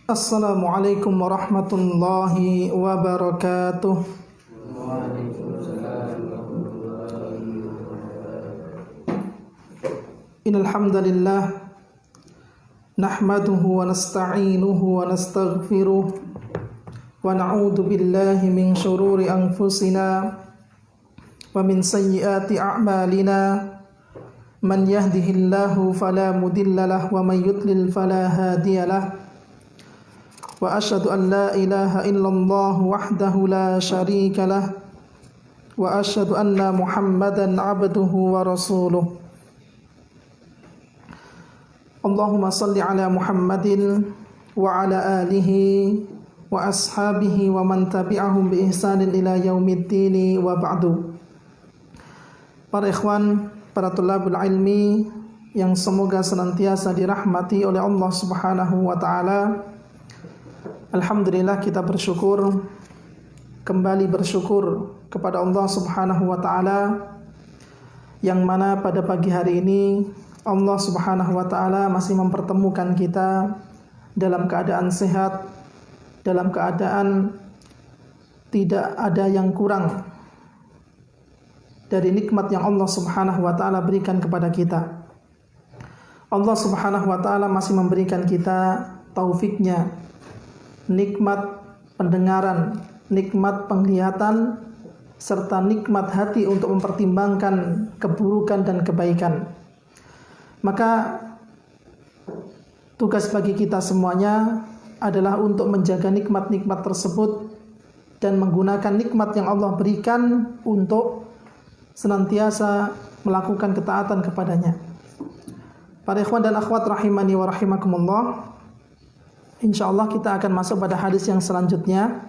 Assalamualaikum warahmatullahi wabarakatuh. Innal hamdalillah nahmaduhu wa nasta'inuhu wa nastaghfiruh wa na'udzu billahi min shururi anfusina wa min sayyiati a'malina. Man yahdihillahu fala mudilla lahu wa man yudlil fala hadiya lahu. Wa asyhadu an la ilaha illallah wahdahu la syarika lah wa asyhadu anna Muhammadan abduhu wa rasuluh. Allahumma salli ala Muhammadin wa ala alihi wa ashabihi wa man tabi'ahum bi ihsanin ila yaumiddin wa ba'du. Para ikhwan, para tulabul ilmi yang semoga senantiasa dirahmati oleh Allah Subhanahu wa taala. Alhamdulillah, kita kembali bersyukur kepada Allah Subhanahu wa taala, yang mana pada pagi hari ini Allah Subhanahu wa taala masih mempertemukan kita dalam keadaan sehat, dalam keadaan tidak ada yang kurang dari nikmat yang Allah Subhanahu wa taala berikan kepada kita. Allah Subhanahu wa taala masih memberikan kita taufiknya, nikmat pendengaran, nikmat penglihatan, serta nikmat hati untuk mempertimbangkan keburukan dan kebaikan. Maka tugas bagi kita semuanya adalah untuk menjaga nikmat-nikmat tersebut dan menggunakan nikmat yang Allah berikan untuk senantiasa melakukan ketaatan kepadanya. Para ikhwan dan akhwat rahimani wa rahimakumullah, InsyaAllah kita akan masuk pada hadis yang selanjutnya.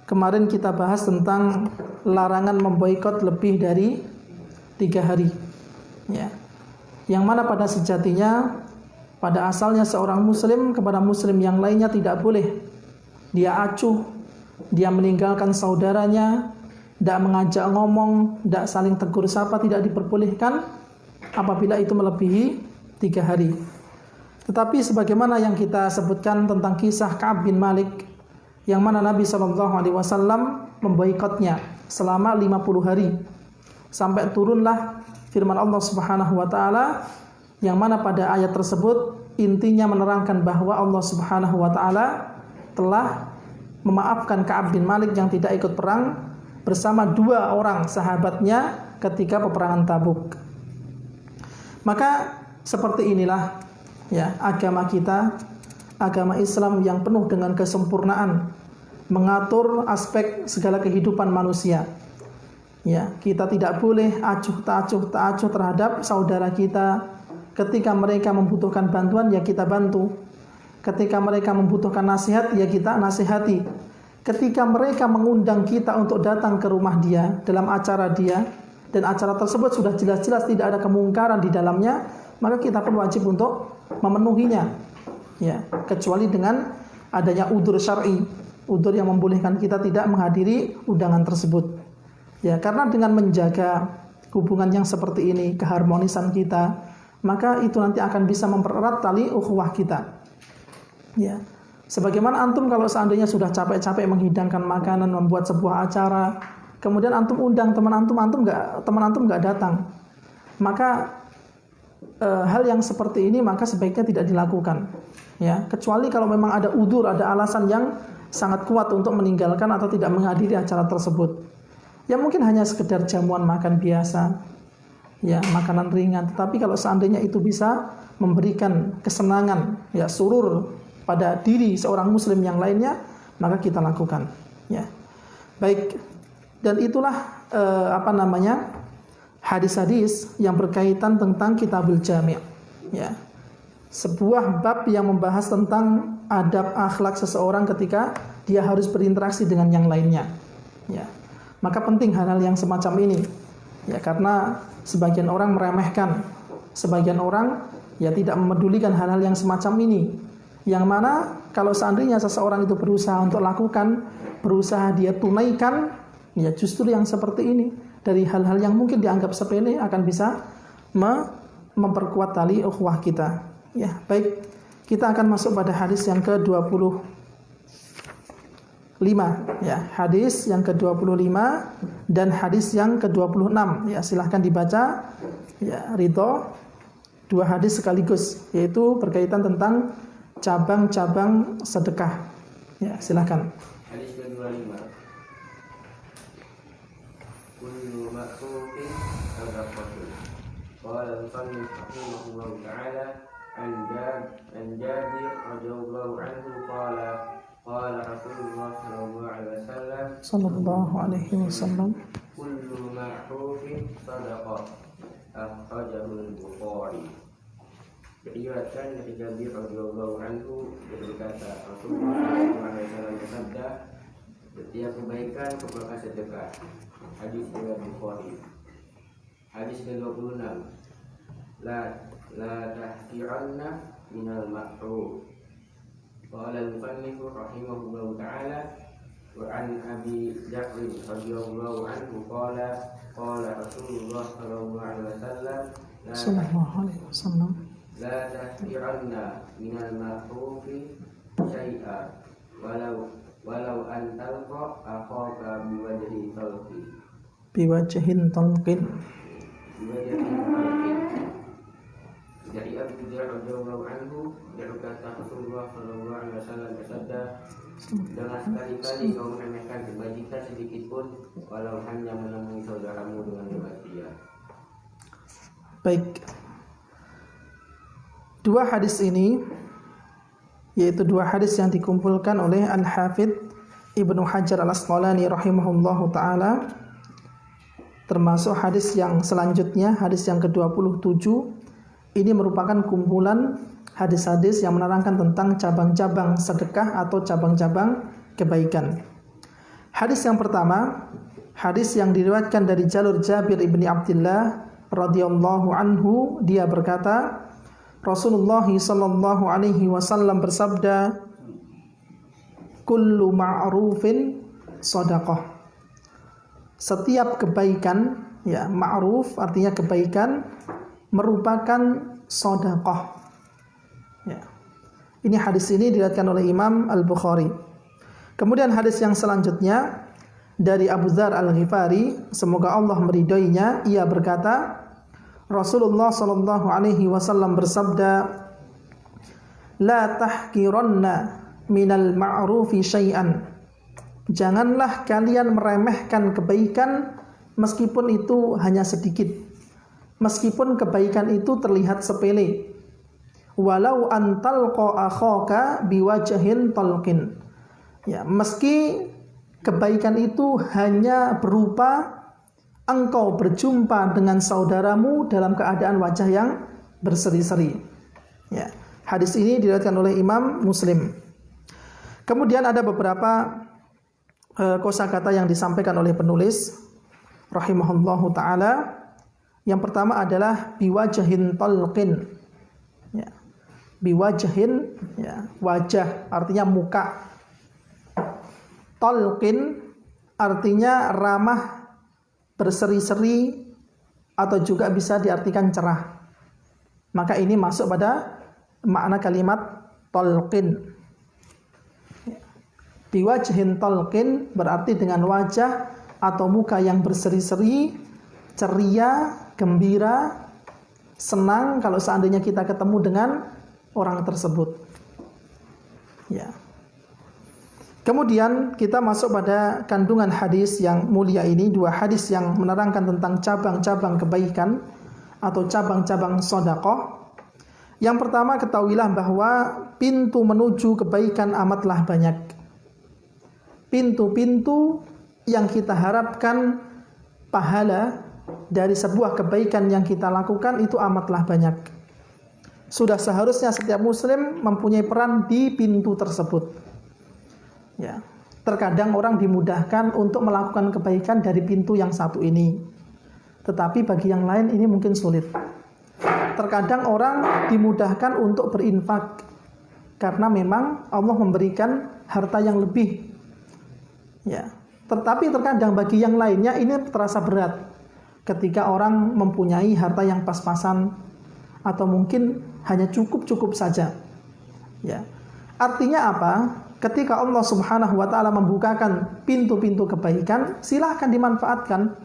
Kemarin kita bahas tentang larangan memboikot lebih dari 3 hari, ya. Yang mana pada sejatinya, pada asalnya seorang muslim kepada muslim yang lainnya tidak boleh dia acuh, dia meninggalkan saudaranya, tidak mengajak ngomong, tidak saling tegur sapa, tidak diperbolehkan apabila itu melebihi 3 hari. Tetapi sebagaimana yang kita sebutkan tentang kisah Ka'ab bin Malik, yang mana Nabi SAW memboikotnya selama 50 hari, sampai turunlah firman Allah Subhanahu wa taala, yang mana pada ayat tersebut intinya menerangkan bahwa Allah Subhanahu wa taala telah memaafkan Ka'ab bin Malik yang tidak ikut perang bersama 2 orang sahabatnya ketika peperangan Tabuk. Maka seperti inilah, ya, agama kita, agama Islam yang penuh dengan kesempurnaan, mengatur aspek segala kehidupan manusia. Ya, kita tidak boleh acuh tak acuh terhadap saudara kita. Ketika mereka membutuhkan bantuan, ya kita bantu. Ketika mereka membutuhkan nasihat, ya kita nasihati. Ketika mereka mengundang kita untuk datang ke rumah dia, dalam acara dia, dan acara tersebut sudah jelas-jelas tidak ada kemungkaran di dalamnya, maka kita pun wajib untuk memenuhinya, ya, kecuali dengan adanya udzur syar'i, udzur yang membolehkan kita tidak menghadiri undangan tersebut. Ya, karena dengan menjaga hubungan yang seperti ini, keharmonisan kita, maka itu nanti akan bisa mempererat tali ukhuwah kita. Ya. Sebagaimana antum kalau seandainya sudah capek-capek menghidangkan makanan, membuat sebuah acara, kemudian antum undang teman antum enggak datang, maka hal yang seperti ini maka sebaiknya tidak dilakukan, ya, kecuali kalau memang ada udzur, ada alasan yang sangat kuat untuk meninggalkan atau tidak menghadiri acara tersebut. Ya mungkin hanya sekedar jamuan makan biasa, ya, makanan ringan, tetapi kalau seandainya itu bisa memberikan kesenangan, ya, surur pada diri seorang muslim yang lainnya, maka kita lakukan, ya. Baik, dan itulah hadis-hadis yang berkaitan tentang Kitabul Jami', ya. Sebuah bab yang membahas tentang adab akhlak seseorang ketika dia harus berinteraksi dengan yang lainnya, ya. Maka penting hal-hal yang semacam ini, ya, karena sebagian orang meremehkan, sebagian orang ya tidak memedulikan hal-hal yang semacam ini, yang mana kalau seandainya seseorang itu berusaha untuk lakukan, berusaha dia tunaikan, ya justru yang seperti ini dari hal-hal yang mungkin dianggap sepele akan bisa memperkuat tali ukhuwah kita, Ya, baik. Kita akan masuk pada hadis yang ke-25. Ya, hadis yang ke-25 dan hadis yang ke-26. Ya, silahkan dibaca. Ya, Ridho. Dua hadis sekaligus, yaitu berkaitan tentang cabang-cabang sedekah. Ya, silahkan. Hadis ke-25. Kullu ma'rufin sadaqatun. Qala al-musannif rahimahullahu ta'ala an Jabir radhiyallahu anhu qala Rasulullah sallallahu alaihi wasallam kullu ma'rufin sadaqah akhrajahu al-Bukhari. Diriwayatkan dari Jabir radhiyallahu anhu berkata Rasulullah sallallahu alaihi wasallam bersabda, setiap kebaikan merupakan sedekah. Hadis riwayat Bukhari. Hadis ke-26. La tahqiranna minal ma'ruf. Qala al-musannif rahimahullahu ta'ala wa an Abi Dzar radhiyallahu anhu qala Rasulullah sallallahu alaihi wasallam la tahqiranna minal ma'ruf syai'a walau an talqa akhaka biwajhin talqin. Dari Abu Dzar radhiyallahu anhu berkata Rasulullah sallallahu alaihi wasallam bersabda, jangan sekali-kali kau meremehkan kebajikan sedikit pun walau hanya menemui saudaramu dengan kebahagiaan. Baik. Dua hadis ini, yaitu dua hadis yang dikumpulkan oleh Al-Hafidz Ibnu Hajar Al-Asqalani rahimahullahu ta'ala, termasuk hadis yang selanjutnya, hadis yang ke-27. Ini merupakan kumpulan hadis-hadis yang menerangkan tentang cabang-cabang sedekah atau cabang-cabang kebaikan. Hadis yang pertama, hadis yang diriwayatkan dari jalur Jabir ibni Abdullah radhiyallahu anhu, dia berkata, Rasulullah sallallahu alaihi wasallam bersabda, kullu ma'rufin shadaqah. Setiap kebaikan, ya, ma'ruf artinya kebaikan, merupakan sedekah. Ya. Ini hadis ini diriwayatkan oleh Imam Al-Bukhari. Kemudian hadis yang selanjutnya dari Abu Dzar Al-Ghifari, semoga Allah meridhoinya, ia berkata, Rasulullah sallallahu alaihi wasallam bersabda, la tahqiranna minal ma'rufi syai'an. Janganlah kalian meremehkan kebaikan meskipun itu hanya sedikit. Meskipun kebaikan itu terlihat sepele. Walau antalqa akhaka biwajhin talqin. Ya, meski kebaikan itu hanya berupa engkau berjumpa dengan saudaramu dalam keadaan wajah yang berseri-seri. Ya, hadis ini diriwayatkan oleh Imam Muslim. Kemudian ada beberapa kosakata yang disampaikan oleh penulis rahimahullahu taala. Yang pertama adalah biwajhin talqin. Ya. Biwajhin, ya, wajah artinya muka. Talqin artinya ramah, berseri-seri, atau juga bisa diartikan cerah. Maka ini masuk pada makna kalimat talqin. Biwajhin talqin berarti dengan wajah atau muka yang berseri-seri, ceria, gembira, senang kalau seandainya kita ketemu dengan orang tersebut. Ya. Kemudian kita masuk pada kandungan hadis yang mulia ini, dua hadis yang menerangkan tentang cabang-cabang kebaikan atau cabang-cabang sedekah. Yang pertama, ketahuilah bahwa pintu menuju kebaikan amatlah banyak. Pintu-pintu yang kita harapkan pahala dari sebuah kebaikan yang kita lakukan itu amatlah banyak. Sudah seharusnya setiap muslim mempunyai peran di pintu tersebut. Ya. Terkadang orang dimudahkan untuk melakukan kebaikan dari pintu yang satu ini. Tetapi bagi yang lain ini mungkin sulit. Terkadang orang dimudahkan untuk berinfak karena memang Allah memberikan harta yang lebih. Ya. Tetapi terkadang bagi yang lainnya ini terasa berat. Ketika orang mempunyai harta yang pas-pasan, atau mungkin hanya cukup saja. Ya. Artinya apa? Ketika Allah Subhanahu wa taala membukakan pintu-pintu kebaikan, silahkan dimanfaatkan.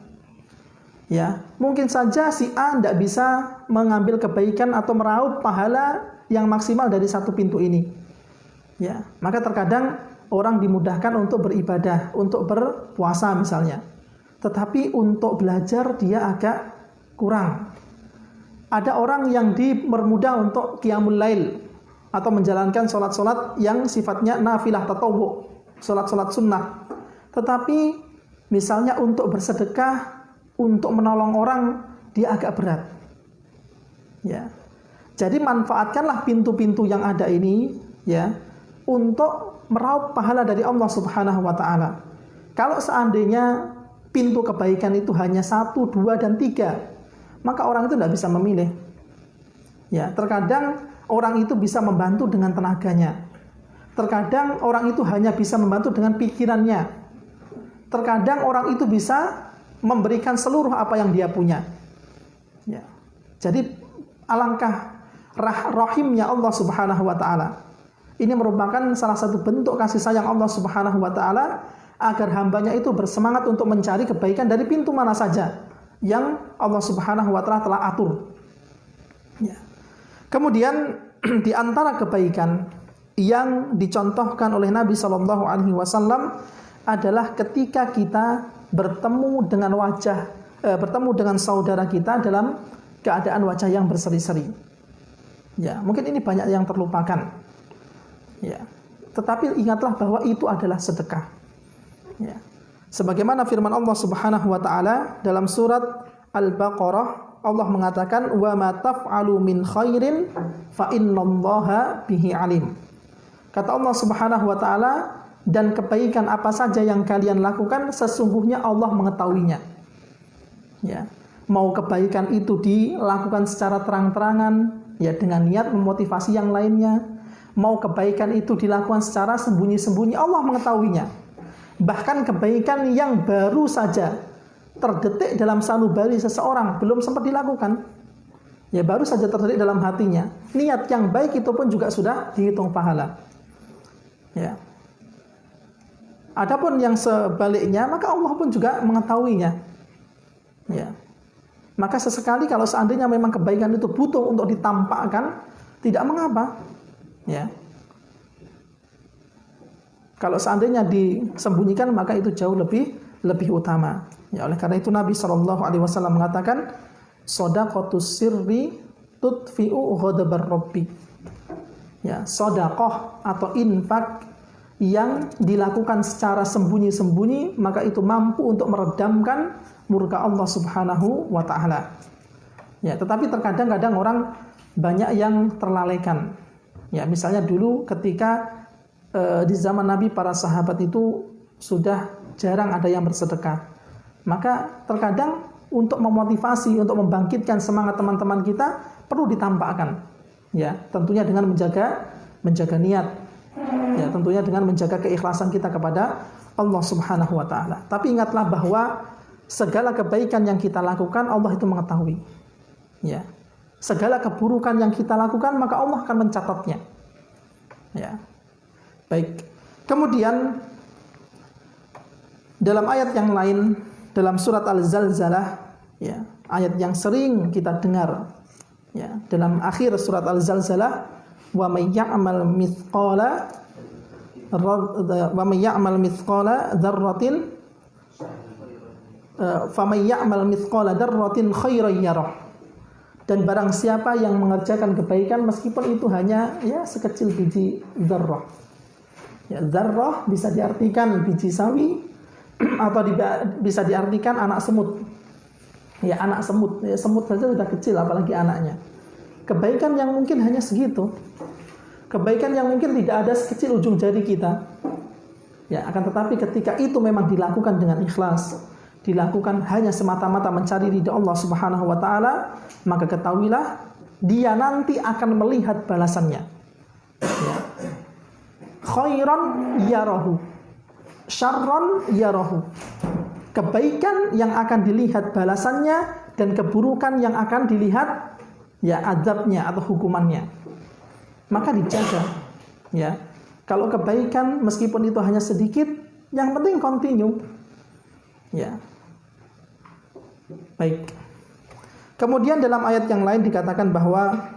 Ya, mungkin saja si A tidak bisa mengambil kebaikan atau meraup pahala yang maksimal dari satu pintu ini. Ya, maka terkadang orang dimudahkan untuk beribadah, untuk berpuasa misalnya. Tetapi untuk belajar dia agak kurang. Ada orang yang dipermudah untuk qiyamul lail atau menjalankan sholat-sholat yang sifatnya nafilah tatawwu, sholat-sholat sunnah. Tetapi misalnya untuk bersedekah, untuk menolong orang, dia agak berat. Ya. Jadi manfaatkanlah pintu-pintu yang ada ini, ya, untuk meraup pahala dari Allah Subhanahu wa taala. Kalau seandainya pintu kebaikan itu hanya 1, 2, dan 3, maka orang itu tidak bisa memilih. Ya, terkadang orang itu bisa membantu dengan tenaganya. Terkadang orang itu hanya bisa membantu dengan pikirannya. Terkadang orang itu bisa memberikan seluruh apa yang dia punya. Ya. Jadi alangkah rahimnya Allah Subhanahu wa taala. Ini merupakan salah satu bentuk kasih sayang Allah Subhanahu wa taala agar hambanya itu bersemangat untuk mencari kebaikan dari pintu mana saja yang Allah Subhanahu wa taala telah atur. Ya. Kemudian di antara kebaikan yang dicontohkan oleh Nabi Shallallahu alaihi wasallam adalah ketika kita bertemu dengan saudara kita dalam keadaan wajah yang berseri-seri. Ya, mungkin ini banyak yang terlupakan. Ya. Tetapi ingatlah bahwa itu adalah sedekah. Ya. Sebagaimana firman Allah Subhanahu wa taala dalam surat Al-Baqarah, Allah mengatakan wa ma taf'alu min khairin fa innallaha bihi alim. Kata Allah Subhanahu wa taala, dan kebaikan apa saja yang kalian lakukan sesungguhnya Allah mengetahuinya. Ya. Mau kebaikan itu dilakukan secara terang-terangan, ya, dengan niat memotivasi yang lainnya. Mau kebaikan itu dilakukan secara sembunyi-sembunyi, Allah mengetahuinya. Bahkan kebaikan yang baru saja terdetik dalam sanubari seseorang, belum sempat dilakukan, ya baru saja terdetik dalam hatinya, niat yang baik itu pun juga sudah dihitung pahala. Ya. Adapun yang sebaliknya, maka Allah pun juga mengetahuinya. Ya. Maka sesekali kalau seandainya memang kebaikan itu butuh untuk ditampakkan, tidak mengapa. Ya. Kalau seandainya disembunyikan, maka itu jauh lebih utama. Ya, oleh karena itu Nabi Shallallahu alaihi wasallam mengatakan, shadaqatus sirri tudfi'u ghadabar rabbi. Ya, sedekah atau infak yang dilakukan secara sembunyi-sembunyi, maka itu mampu untuk meredamkan murka Allah Subhanahu wa taala. Ya, tetapi terkadang orang banyak yang terlalaikan. Ya, misalnya dulu ketika di zaman Nabi para sahabat itu sudah jarang ada yang bersedekah. Maka terkadang untuk memotivasi, untuk membangkitkan semangat teman-teman kita perlu ditampakkan. Ya, tentunya dengan menjaga niat. Ya, tentunya dengan menjaga keikhlasan kita kepada Allah Subhanahu wa taala. Tapi ingatlah bahwa segala kebaikan yang kita lakukan Allah itu mengetahui. Ya. Segala keburukan yang kita lakukan maka Allah akan mencatatnya. Ya. Baik. Kemudian dalam ayat yang lain dalam surat Al-Zalzalah, ya, ayat yang sering kita dengar, ya, dalam akhir surat Al-Zalzalah, wa may ya'mal mithqala dzarratin faman ya'mal mithqala dzarratin khairan yarah. Dan barang siapa yang mengerjakan kebaikan meskipun itu hanya, ya, sekecil biji dzarrah. Ya, dzarrah bisa diartikan biji sawi atau bisa diartikan anak semut. Ya, anak semut. Ya, semut saja sudah kecil apalagi anaknya. Kebaikan yang mungkin hanya segitu. Kebaikan yang mungkin tidak ada sekecil ujung jari kita. Ya, akan tetapi ketika itu memang dilakukan dengan ikhlas, dilakukan hanya semata-mata mencari ridha Allah Subhanahu wa taala, maka ketahuilah dia nanti akan melihat balasannya. Ya. Khairan yarahu, syarran yarahu. Kebaikan yang akan dilihat balasannya dan keburukan yang akan dilihat ya azabnya atau hukumannya. Maka dijaga, ya. Kalau kebaikan meskipun itu hanya sedikit, yang penting continue. Ya. Baik. Kemudian dalam ayat yang lain dikatakan bahwa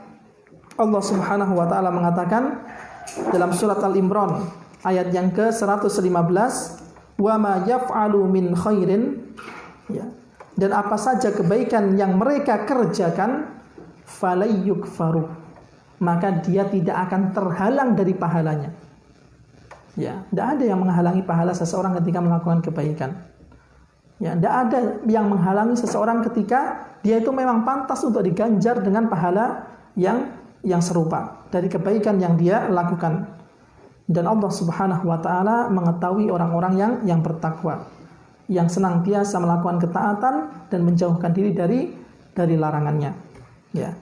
Allah Subhanahu wa taala mengatakan dalam surat Al-Imran ayat yang ke-115, "Wa ma yaf'alu min khairin", ya. Dan apa saja kebaikan yang mereka kerjakan, falayyukfaru, maka dia tidak akan terhalang dari pahalanya. Ya, tidak ada yang menghalangi pahala seseorang ketika melakukan kebaikan. Ya, tidak ada yang menghalangi seseorang ketika dia itu memang pantas untuk diganjar dengan pahala yang serupa dari kebaikan yang dia lakukan. Dan Allah Subhanahu wa taala mengetahui orang-orang yang bertakwa, yang senantiasa melakukan ketaatan dan menjauhkan diri dari larangannya. Ya.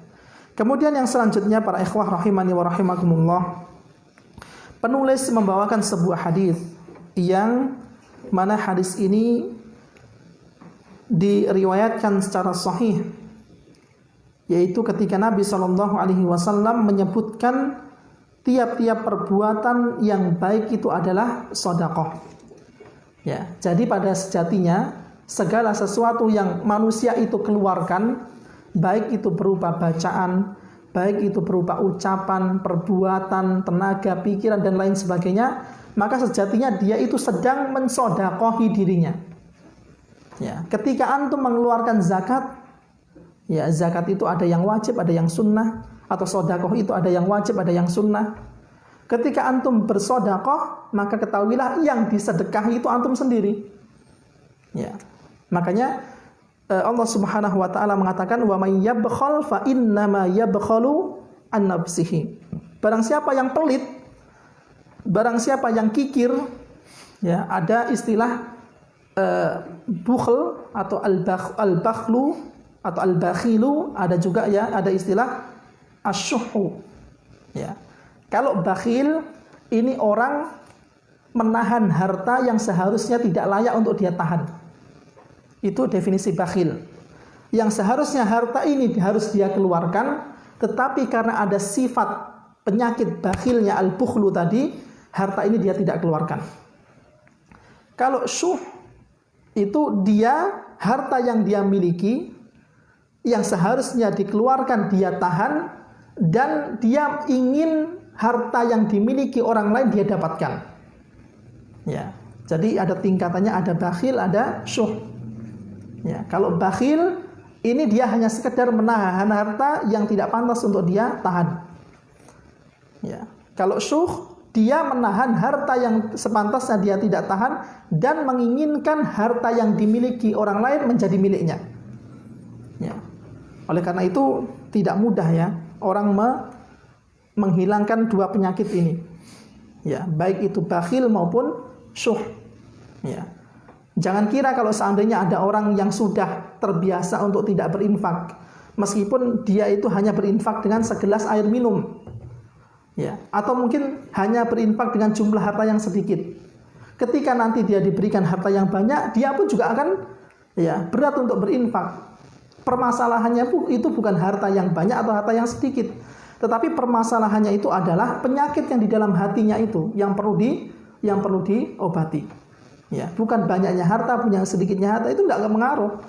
Kemudian yang selanjutnya para ikhwah rahimani wa rahimakumullah, penulis membawakan sebuah hadis yang mana hadis ini diriwayatkan secara sahih, yaitu ketika Nabi SAW menyebutkan tiap-tiap perbuatan yang baik itu adalah sedekah. Ya, jadi pada sejatinya segala sesuatu yang manusia itu keluarkan, baik itu berupa bacaan, baik itu berupa ucapan, perbuatan, tenaga, pikiran dan lain sebagainya, maka sejatinya dia itu sedang mensedekahi dirinya. Ya, ketika antum mengeluarkan zakat, ya zakat itu ada yang wajib, ada yang sunnah, atau sedekah itu ada yang wajib, ada yang sunnah. Ketika antum bersedekah, maka ketahuilah yang disedekahi itu antum sendiri. Ya. Makanya Allah Subhanahu wa taala mengatakan, "Wa may yabkhal fa innama yabkhalu an nafsihi." Barang siapa yang pelit, barang siapa yang kikir, ya, ada istilah bukhl atau al-bakhlu atau al-bakhilu, ada juga ya, ada istilah asyuhu. Ya. Kalau bakhil ini orang menahan harta yang seharusnya tidak layak untuk dia tahan. Itu definisi bakhil. Yang seharusnya harta ini harus dia keluarkan, tetapi karena ada sifat penyakit bakhilnya al-bukhlu tadi, harta ini dia tidak keluarkan. Kalau syuh itu dia harta yang dia miliki yang seharusnya dikeluarkan dia tahan, dan dia ingin harta yang dimiliki orang lain dia dapatkan. Ya. Jadi ada tingkatannya, ada bakhil, ada syuh. Ya, kalau bakhil ini dia hanya sekedar menahan harta yang tidak pantas untuk dia tahan. Ya. Kalau syuh dia menahan harta yang sepantasnya dia tidak tahan dan menginginkan harta yang dimiliki orang lain menjadi miliknya. Ya. Oleh karena itu tidak mudah ya orang menghilangkan dua penyakit ini. Ya, baik itu bakhil maupun syuh. Ya. Jangan kira kalau seandainya ada orang yang sudah terbiasa untuk tidak berinfak, meskipun dia itu hanya berinfak dengan segelas air minum. Ya, atau mungkin hanya berinfak dengan jumlah harta yang sedikit. Ketika nanti dia diberikan harta yang banyak, dia pun juga akan ya berat untuk berinfak. Permasalahannya itu bukan harta yang banyak atau harta yang sedikit, tetapi permasalahannya itu adalah penyakit yang di dalam hatinya itu yang perlu diobati. Ya, bukan banyaknya harta, punya sedikitnya harta itu tidak mengaruh.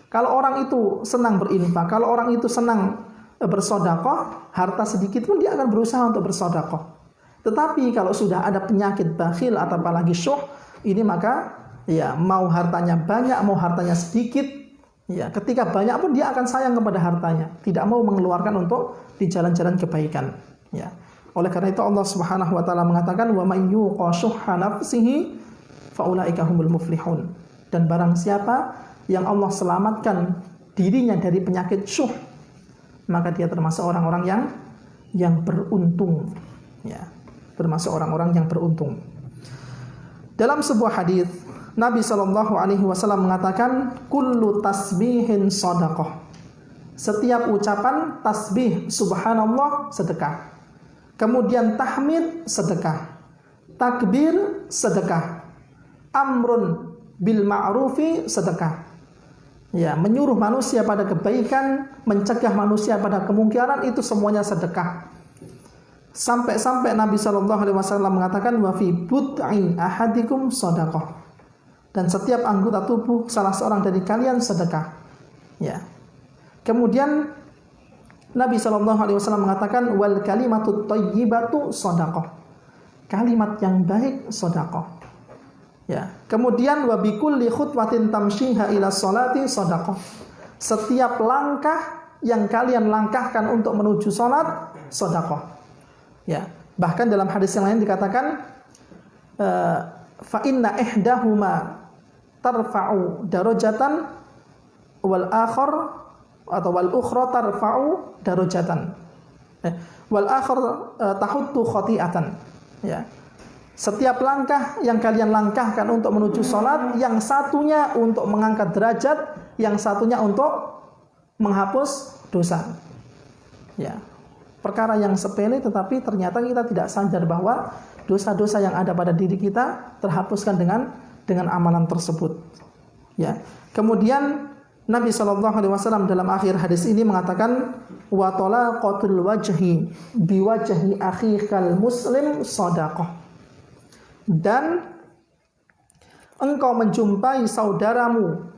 Kalau orang itu senang berinfak, kalau orang itu senang bersedekah, harta sedikit pun dia akan berusaha untuk bersedekah. Tetapi kalau sudah ada penyakit bakhil atau apalagi syuh, ini maka ya mau hartanya banyak, mau hartanya sedikit, ya ketika banyak pun dia akan sayang kepada hartanya, tidak mau mengeluarkan untuk di jalan-jalan kebaikan. Ya. Oleh karena itu Allah Subhanahu wa taala mengatakan, "Wa may yuqa syuhha nafsihi fa ulaika humul muflihun." Dan barang siapa yang Allah selamatkan dirinya dari penyakit syuh, maka dia termasuk orang-orang yang beruntung. Ya, termasuk orang-orang yang beruntung. Dalam sebuah hadis Nabi SAW mengatakan, kullu tasbihin sadaqah. Setiap ucapan tasbih subhanallah sedekah. Kemudian tahmid sedekah. Takbir sedekah. Amrun bil ma'rufi sedekah. ya, menyuruh manusia pada kebaikan, mencegah manusia pada kemungkaran, itu semuanya sedekah. Sampai-sampai Nabi SAW mengatakan wa fi bud'i ahadikum shadaqah. Dan setiap anggota tubuh salah seorang dari kalian sedekah. Ya. Kemudian Nabi SAW mengatakan wal kalimatut thayyibatu shadaqah. Kalimat yang baik sedekah. Ya. Kemudian wa bikulli khutwatin tamshiha ila sholati shadaqah. Setiap langkah yang kalian langkahkan untuk menuju salat sedekah. Ya, bahkan dalam hadis yang lain dikatakan fa inna ihdahuma tarfa'u darajatan wal akhar atau wal ukhra tarfa'u darajatan wal akhar tahuttu khati'atan. Ya. Setiap langkah yang kalian langkahkan untuk menuju salat, yang satunya untuk mengangkat derajat, yang satunya untuk menghapus dosa. Ya. Perkara yang sepele, tetapi ternyata kita tidak sadar bahwa dosa-dosa yang ada pada diri kita terhapuskan dengan amalan tersebut. Ya. Kemudian Nabi SAW dalam akhir hadis ini mengatakan wa talaqatul wajhi biwajhi akhikal muslim shadaqah. Dan engkau menjumpai saudaramu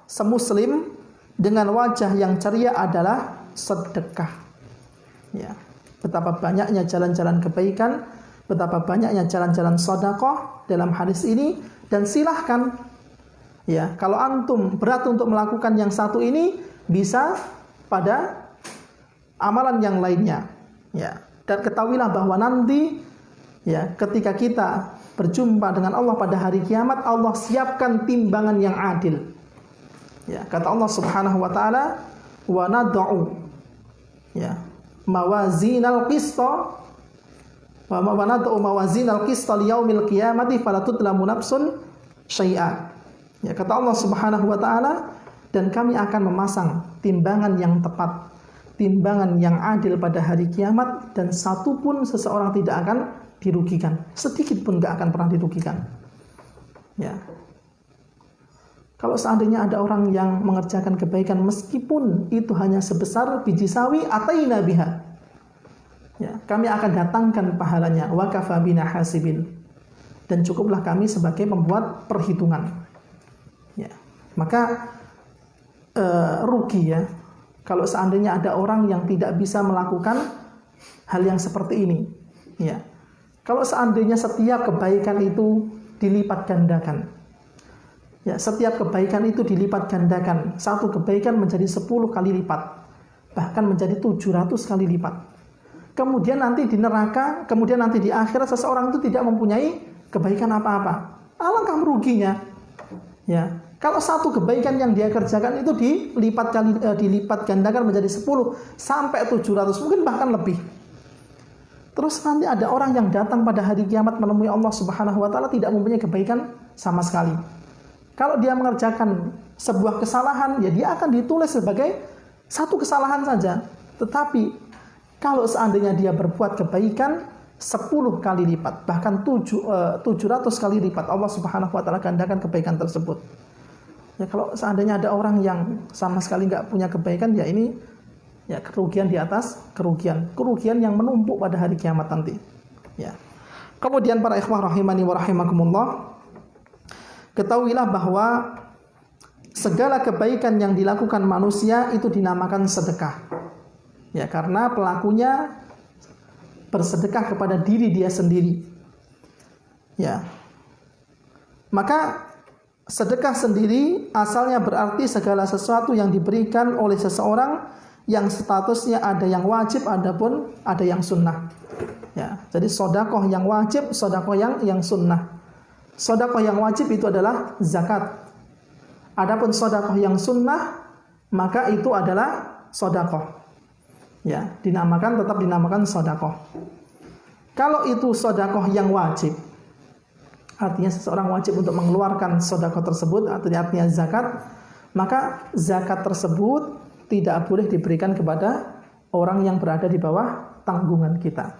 semuslim dengan wajah yang ceria adalah sedekah. Ya, betapa banyaknya jalan-jalan kebaikan, betapa banyaknya jalan-jalan sedekah dalam hadis ini. Dan silahkan, ya, kalau antum berat untuk melakukan yang satu ini, bisa pada amalan yang lainnya. Ya, dan ketahuilah bahwa nanti, ya, ketika kita berjumpa dengan Allah pada hari kiamat, Allah siapkan timbangan yang adil. Ya, kata Allah Subhanahu wa taala, wa nad'u, ya, mawazinal qista wa nad'u mawazinal qista liyaumil qiyamati fala tudlamu nafsun syai'a. Ya, kata Allah Subhanahu wa taala, dan kami akan memasang timbangan yang tepat, timbangan yang adil pada hari kiamat, dan satu pun seseorang tidak akan dirugikan, sedikit pun enggak akan pernah dirugikan. Ya. Kalau seandainya ada orang yang mengerjakan kebaikan meskipun itu hanya sebesar biji sawi, ataina biha. Ya, kami akan datangkan pahalanya, wa kafa bina hasibin. Dan cukuplah kami sebagai pembuat perhitungan. Ya. Maka rugi, ya, kalau seandainya ada orang yang tidak bisa melakukan hal yang seperti ini. Ya. Kalau seandainya setiap kebaikan itu dilipat gandakan. Ya, setiap kebaikan itu dilipat gandakan. Satu kebaikan menjadi 10 kali lipat. Bahkan menjadi 700 kali lipat. Kemudian nanti di neraka, kemudian nanti di akhirat seseorang itu tidak mempunyai kebaikan apa-apa. Alangkah meruginya. Ya, kalau satu kebaikan yang dia kerjakan itu dilipat gandakan menjadi 10 sampai 700, mungkin bahkan lebih. Terus nanti ada orang yang datang pada hari kiamat menemui Allah Subhanahu wa taala tidak mempunyai kebaikan sama sekali. Kalau dia mengerjakan sebuah kesalahan, ya dia akan ditulis sebagai satu kesalahan saja. Tetapi kalau seandainya dia berbuat kebaikan 10 kali lipat, bahkan 700 kali lipat, Allah Subhanahu wa taala gandakan kebaikan tersebut. Ya, kalau seandainya ada orang yang sama sekali nggak punya kebaikan, ya ini, ya, kerugian di atas kerugian yang menumpuk pada hari kiamat nanti. Ya. Kemudian para ikhwah rahimani wa rahimakumullah, ketahuilah bahwa segala kebaikan yang dilakukan manusia itu dinamakan sedekah. Ya, karena pelakunya bersedekah kepada diri dia sendiri. Ya. Maka sedekah sendiri asalnya berarti segala sesuatu yang diberikan oleh seseorang yang statusnya ada yang wajib, adapun ada yang sunnah. Ya, jadi sedekah yang wajib, sedekah yang sunnah. Sedekah yang wajib itu adalah zakat. Adapun sedekah yang sunnah, maka itu adalah sedekah. Ya, tetap dinamakan sedekah. Kalau itu sedekah yang wajib, artinya seseorang wajib untuk mengeluarkan sedekah tersebut, artinya zakat, maka zakat tersebut tidak boleh diberikan kepada orang yang berada di bawah tanggungan kita.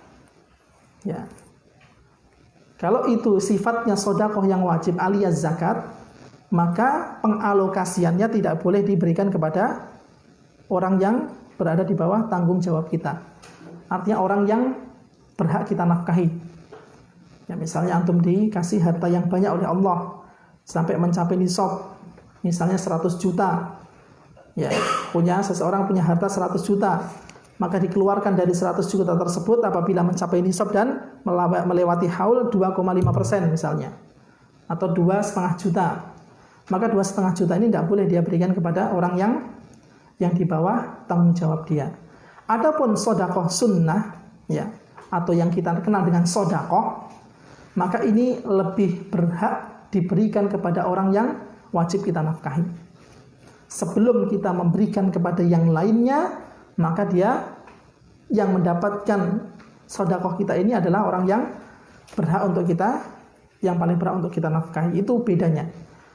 Ya. Kalau itu sifatnya sedekah yang wajib alias zakat, maka pengalokasiannya tidak boleh diberikan kepada orang yang berada di bawah tanggung jawab kita. Artinya orang yang berhak kita nafkahi. Ya, misalnya antum dikasih harta yang banyak oleh Allah sampai mencapai nisab, misalnya 100 juta. Ya, seseorang punya harta 100 juta, maka dikeluarkan dari 100 juta tersebut apabila mencapai nisab dan melewati haul 2,5% misalnya, atau 2,5 juta. Maka 2,5 juta ini tidak boleh dia berikan kepada orang yang di bawah tanggung jawab dia. Adapun sodakoh sunnah, ya, atau yang kita kenal dengan sodakoh, maka ini lebih berhak diberikan kepada orang yang wajib kita nafkahi. Sebelum kita memberikan kepada yang lainnya, maka dia yang mendapatkan sodakoh kita ini adalah orang yang berhak untuk kita, yang paling berhak untuk kita nafkahi. Itu bedanya.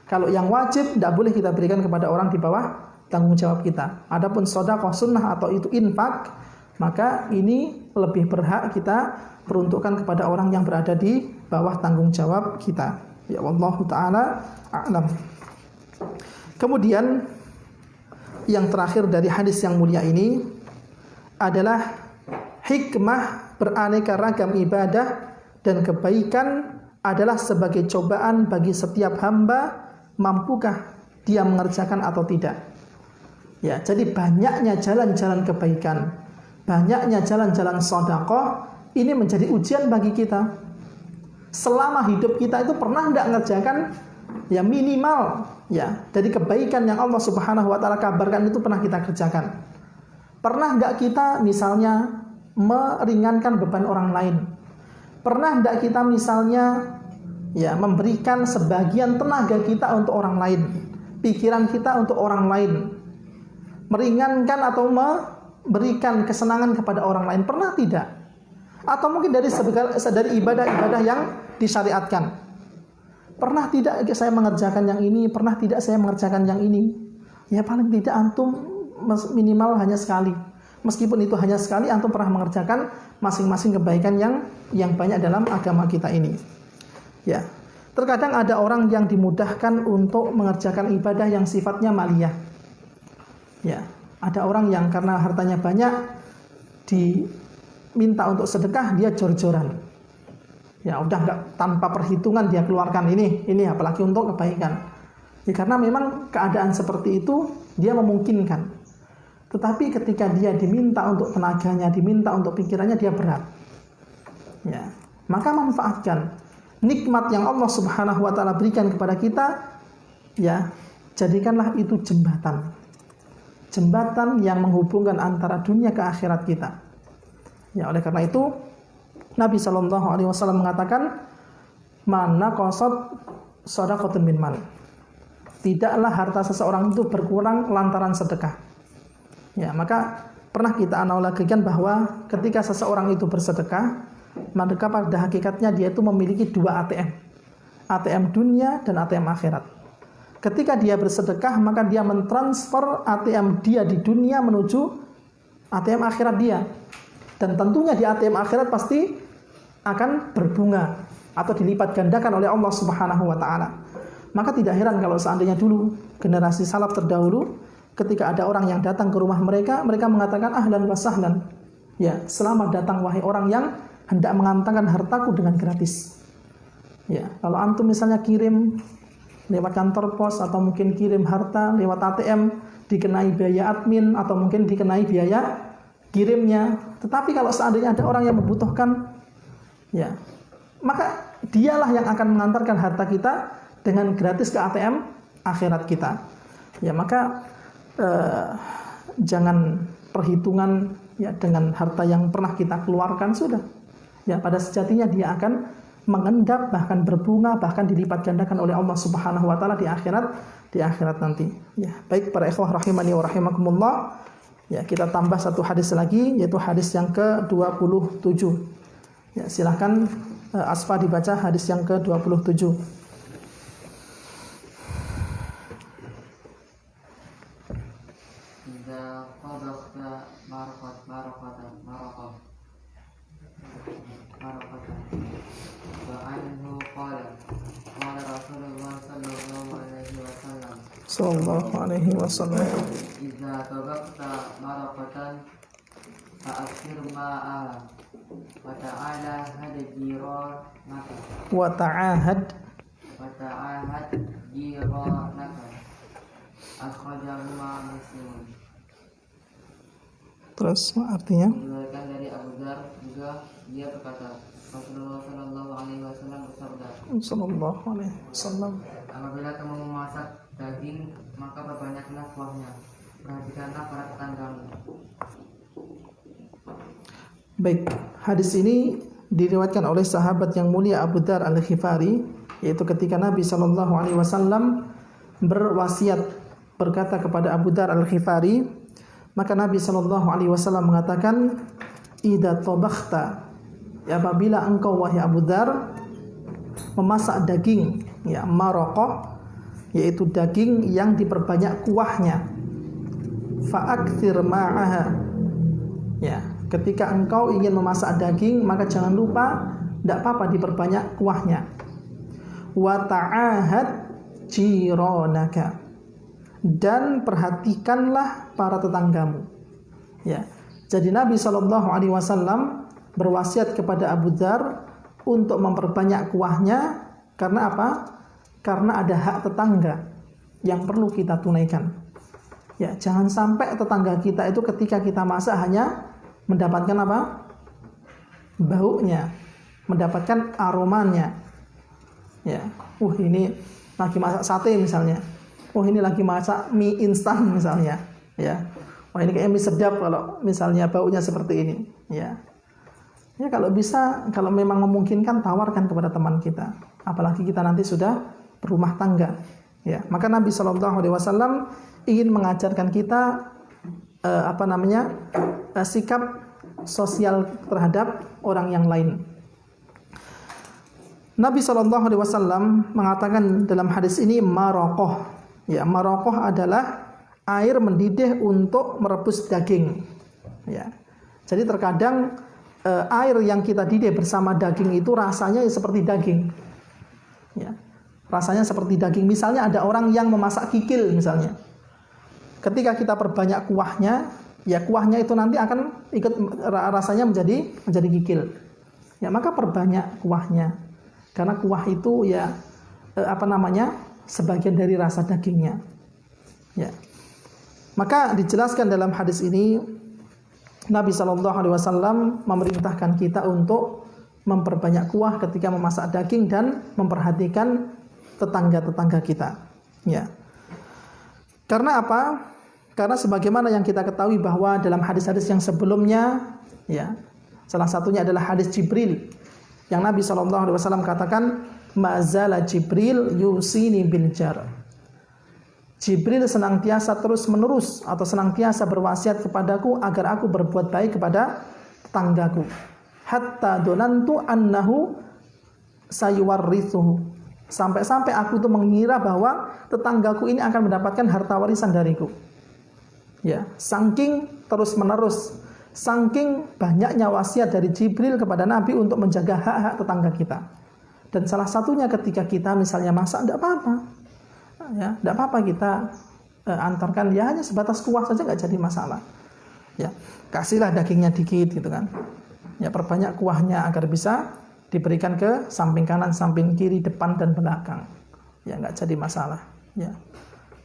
Kalau yang wajib tidak boleh kita berikan kepada orang di bawah tanggung jawab kita. Adapun sedekah sunnah atau itu infak, maka ini lebih berhak kita peruntukkan kepada orang yang berada di bawah tanggung jawab kita. Ya, wallahu taala a'lam. Kemudian yang terakhir dari hadis yang mulia ini adalah hikmah beraneka ragam ibadah dan kebaikan adalah sebagai cobaan bagi setiap hamba, mampukah dia mengerjakan atau tidak. Ya, jadi banyaknya jalan-jalan kebaikan, banyaknya jalan-jalan sedekah ini menjadi ujian bagi kita. Selama hidup kita itu pernah tidak mengerjakan ya minimal ya dari kebaikan yang Allah Subhanahu wa taala kabarkan itu pernah kita kerjakan. Pernah enggak kita misalnya meringankan beban orang lain? Pernah enggak kita misalnya ya memberikan sebagian tenaga kita untuk orang lain, pikiran kita untuk orang lain, meringankan atau memberikan kesenangan kepada orang lain? Pernah tidak? Atau mungkin dari ibadah-ibadah yang disyariatkan. Pernah tidak saya mengerjakan yang ini? Pernah tidak saya mengerjakan yang ini? Ya paling tidak antum minimal hanya sekali. Meskipun itu hanya sekali, antum pernah mengerjakan masing-masing kebaikan yang banyak dalam agama kita ini. Ya, terkadang ada orang yang dimudahkan untuk mengerjakan ibadah yang sifatnya maliyah. Ya, ada orang yang karena hartanya banyak diminta untuk sedekah, dia jor-joran. Ya, udah enggak tanpa perhitungan dia keluarkan ini apalagi untuk kebaikan. Ya, karena memang keadaan seperti itu dia memungkinkan. Tetapi ketika dia diminta untuk tenaganya, diminta untuk pikirannya, dia berat. Ya, maka manfaatkan nikmat yang Allah Subhanahu wa taala berikan kepada kita, ya, jadikanlah itu jembatan. Jembatan yang menghubungkan antara dunia ke akhirat kita. Ya, oleh karena itu Nabi sallallahu alaihi wasallam mengatakan, "Mana qasad shadaqatun min mal." Tidaklah harta seseorang itu berkurang lantaran sedekah. Ya, maka pernah kita analogikan bahwa ketika seseorang itu bersedekah, maka pada hakikatnya dia itu memiliki dua ATM. ATM dunia dan ATM akhirat. Ketika dia bersedekah, maka dia mentransfer ATM dia di dunia menuju ATM akhirat dia. Dan tentunya di ATM akhirat pasti akan berbunga atau dilipat gandakan oleh Allah Subhanahu wa taala. Maka tidak heran kalau seandainya dulu generasi salaf terdahulu ketika ada orang yang datang ke rumah mereka mengatakan ahlan wa sahlan. Ya, selamat datang wahai orang yang hendak mengantarkan hartaku dengan gratis. Ya, kalau antum misalnya kirim lewat kantor pos atau mungkin kirim harta lewat ATM, dikenai biaya admin atau mungkin dikenai biaya kirimnya. Tetapi kalau seandainya ada orang yang membutuhkan, ya, maka dialah yang akan mengantarkan harta kita dengan gratis ke ATM akhirat kita. Ya, maka jangan perhitungan ya dengan harta yang pernah kita keluarkan sudah. Ya, pada sejatinya dia akan mengendap, bahkan berbunga, bahkan dilipat gandakan oleh Allah Subhanahu wa taala di akhirat nanti. Ya, baik para ikhwah rahimani wa rahimakumullah. Ya, kita tambah satu hadis lagi yaitu hadis yang ke-27. Ya, silakan Asfa dibaca hadis yang ke-27. وعنه قال قال رسول الله صلى الله عليه sallallahu alaihi wasallam. Idza tabaqta maraqatan fa'akhir ma'a wa ta'ala hada jiranaka Wa ta'ahad jiranaka akhrajahu Muslim. terus artinya Diriwayatkan dari Abu Dzar juga dia berkata, Rasulullah Shallallahu Alaihi Wasallam bersabda, sallallahu alaihi wasallam. apabila kamu memasak daging, maka perbanyaklah kuahnya. Perhatikanlah para tetanggamu. Baik, hadis ini diriwayatkan oleh sahabat yang mulia Abu Dzar Al-Ghifari, yaitu ketika Nabi sallallahu alaihi wasallam berwasiat berkata kepada Abu Dzar Al-Ghifari, maka Nabi sallallahu alaihi wasallam mengatakan, "Idza tabakhta," ya, apabila engkau wahai Abu Dzar memasak daging, ya, maraqah, yaitu daging yang diperbanyak kuahnya, fa'aktsir ma'aha, ya, ketika engkau ingin memasak daging maka jangan lupa, tidak apa-apa diperbanyak kuahnya. Wa ta'ahad jiranaka, dan perhatikanlah para tetanggamu. Ya, jadi Nabi Shallallahu Alaihi Wasallam berwasiat kepada Abu Dzar untuk memperbanyak kuahnya. Karena apa? Karena ada hak tetangga yang perlu kita tunaikan. Ya, jangan sampai tetangga kita itu ketika kita masak hanya mendapatkan apa? Baunya, mendapatkan aromanya. Ya, ini lagi masak sate misalnya. Ini lagi masak mie instan misalnya. Ya, ini kayaknya mie sedap kalau misalnya baunya seperti ini. Ya, ya kalau bisa, kalau memang memungkinkan tawarkan kepada teman kita. Apalagi kita nanti sudah berumah tangga. Ya, maka Nabi Shallallahu Alaihi Wasallam ingin mengajarkan kita sikap sosial terhadap orang yang lain. Nabi Shallallahu Alaihi Wasallam mengatakan dalam hadis ini maraqah. Ya, maraqah adalah air mendidih untuk merebus daging. Ya, jadi terkadang air yang kita didih bersama daging itu rasanya seperti daging. Ya, rasanya seperti daging. Misalnya ada orang yang memasak kikil misalnya. Ketika kita perbanyak kuahnya, ya kuahnya itu nanti akan ikut rasanya menjadi kikil. Ya, maka perbanyak kuahnya. Karena kuah itu ya sebagian dari rasa dagingnya. Ya. Maka dijelaskan dalam hadis ini Nabi Shallallahu Alaihi Wasallam memerintahkan kita untuk memperbanyak kuah ketika memasak daging dan memperhatikan tetangga-tetangga kita. Ya. Karena apa? Karena sebagaimana yang kita ketahui bahwa dalam hadis-hadis yang sebelumnya, ya, salah satunya adalah hadis Jibril yang Nabi Shallallahu Alaihi Wasallam katakan, "Ma'zala Jibril yusini bil jar." Jibril senantiasa terus-menerus atau senantiasa berwasiat kepadaku agar aku berbuat baik kepada tetanggaku. Hatta donantu annahu sayuwarrithuhu. Sampai-sampai aku itu mengira bahwa tetanggaku ini akan mendapatkan harta warisan dariku. Ya, saking terus-menerus, saking banyaknya wasiat dari Jibril kepada Nabi untuk menjaga hak-hak tetangga kita. Dan salah satunya ketika kita misalnya masak, tidak apa-apa. Ya, tidak apa-apa kita antarkan, ya hanya sebatas kuah saja nggak jadi masalah. Ya, kasihlah dagingnya dikit gitu kan. Ya, perbanyak kuahnya agar bisa diberikan ke samping kanan, samping kiri, depan dan belakang. Ya, nggak jadi masalah. Ya,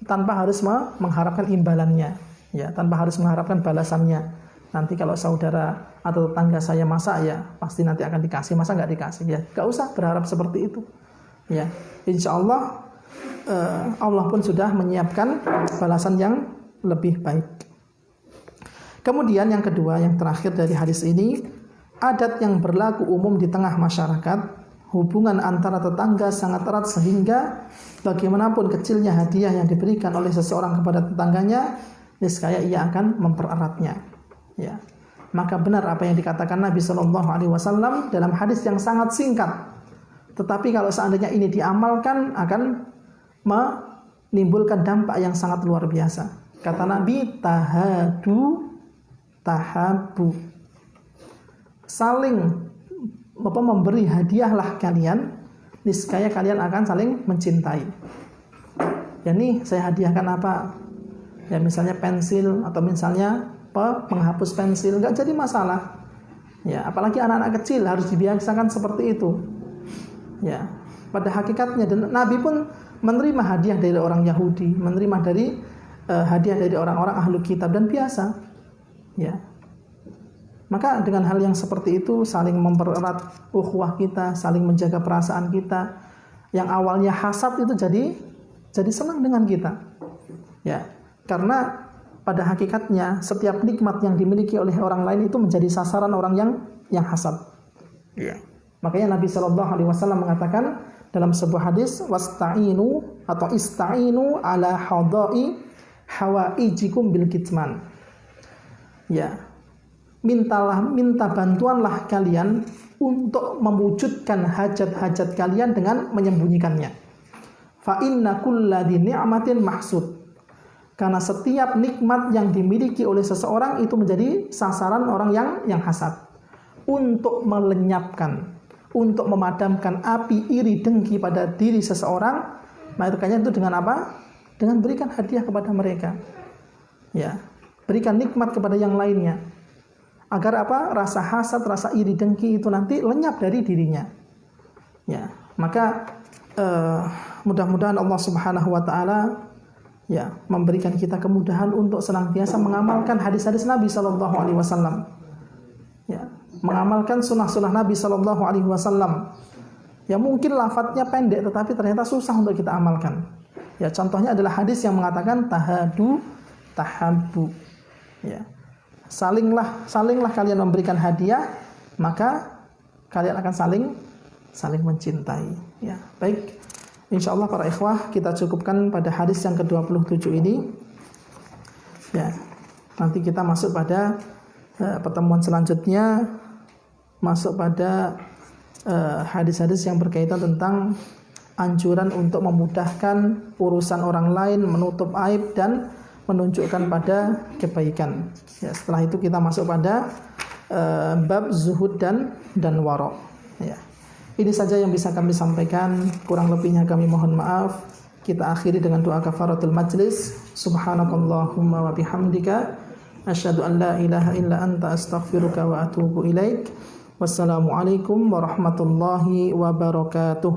tanpa harus mengharapkan imbalannya. Ya, tanpa harus mengharapkan balasannya. Nanti kalau saudara atau tetangga saya masak, ya pasti nanti akan dikasih. Masa nggak dikasih? Ya, nggak usah berharap seperti itu. Ya, insya Allah Allah pun sudah menyiapkan balasan yang lebih baik. Kemudian yang kedua, yang terakhir dari hadis ini, adat yang berlaku umum di tengah masyarakat, hubungan antara tetangga sangat erat sehingga bagaimanapun kecilnya hadiah yang diberikan oleh seseorang kepada tetangganya, niscaya ia akan mempereratnya. Ya, maka benar apa yang dikatakan Nabi Shallallahu Alaihi Wasallam dalam hadis yang sangat singkat. Tetapi kalau seandainya ini diamalkan akan menimbulkan dampak yang sangat luar biasa. Kata Nabi, tahadu tahabu. Saling memberi hadiahlah kalian, niscaya kalian akan saling mencintai. Ya nih saya hadiahkan apa? Ya misalnya pensil atau misalnya penghapus pensil, nggak jadi masalah. Ya, apalagi anak-anak kecil harus dibiasakan seperti itu. Ya, pada hakikatnya dan Nabi pun menerima hadiah dari orang Yahudi, menerima dari hadiah dari orang-orang ahlu kitab dan biasa. Ya. Maka dengan hal yang seperti itu saling mempererat ukhuwah kita, saling menjaga perasaan kita. Yang awalnya hasad itu jadi senang dengan kita. Ya, karena pada hakikatnya setiap nikmat yang dimiliki oleh orang lain itu menjadi sasaran orang yang hasad. Ya. Makanya Nabi SAW mengatakan dalam sebuah hadis, wasta'inu atau ista'inu ala hadai hawaijikum bil kitman. Ya. Minta bantuanlah kalian untuk mewujudkan hajat-hajat kalian dengan menyembunyikannya. Fa inna kulladzi ni'matin mahsud. Karena setiap nikmat yang dimiliki oleh seseorang itu menjadi sasaran orang yang hasad. Untuk melenyapkan, untuk memadamkan api iri dengki pada diri seseorang, makanya itu dengan apa? Dengan berikan hadiah kepada mereka. Ya, berikan nikmat kepada yang lainnya. Agar apa? Rasa hasad, rasa iri dengki itu nanti lenyap dari dirinya. Ya, maka mudah-mudahan Allah Subhanahu wa taala ya memberikan kita kemudahan untuk senantiasa mengamalkan hadis-hadis Nabi sallallahu alaihi wasallam. Ya, mengamalkan sunnah-sunnah Nabi sallallahu alaihi wasallam. Ya mungkin lafadznya pendek tetapi ternyata susah untuk kita amalkan. Ya, contohnya adalah hadis yang mengatakan tahadu tahabbu. Ya. Salinglah kalian memberikan hadiah, maka kalian akan saling mencintai. Ya, baik. Insyaallah para ikhwah kita cukupkan pada hadis yang ke-27 ini. Ya. Nanti kita masuk pada pertemuan selanjutnya masuk pada hadis-hadis yang berkaitan tentang anjuran untuk memudahkan urusan orang lain, menutup aib dan menunjukkan pada kebaikan. Ya, setelah itu kita masuk pada bab zuhud dan wara. Ya. Ini saja yang bisa kami sampaikan, kurang lebihnya kami mohon maaf. Kita akhiri dengan doa kafaratul majlis. Subhanakallahumma wa bihamdika asyhadu an la ilaha illa anta astaghfiruka wa atubu ilaik. Wassalamualaikum warahmatullahi wabarakatuh.